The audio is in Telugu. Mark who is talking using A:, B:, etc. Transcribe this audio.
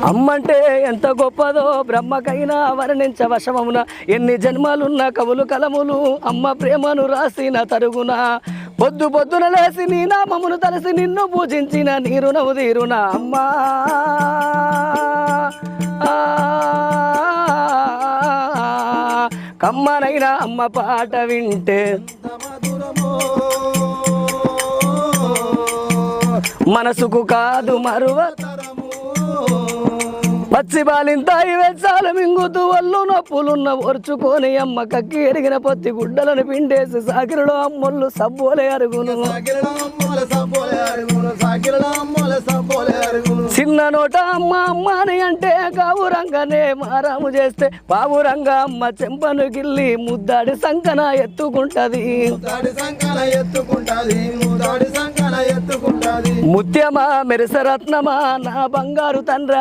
A: అమ్మంటే ఎంత గొప్పదో బ్రహ్మకైనా వర్ణించవశమమున ఎన్ని జన్మలున్న కవులు కలములు అమ్మ ప్రేమను రాసిన తరుగున పొద్దు పొద్దున లేసి నీ నామమును తలసి నిన్ను పూజించిన నీరునవు తీరున అమ్మా కమ్మనైనా అమ్మ పాట వింటే మనసుకు కాదు మరువ పచ్చి బాలింతాయి వెచ్చాలు మింగుతూ ఒళ్ళు నొప్పులున్న ఓర్చుకొని అమ్మ కక్కి ఎరిగిన పొత్తి గుడ్డలను పిండేసి సాకిరలో అమ్మొళ్ళు సబ్బోలే అరుగును చిన్న నోట అమ్మ అమ్మని అంటే కావురంగానే మారాము చేస్తే పావురంగా అమ్మ చెంపను గిల్లి ముద్దాడి సంకన ఎత్తుకుంటది ముత్యమా మెరిసరత్నమా నా బంగారు తండ్రి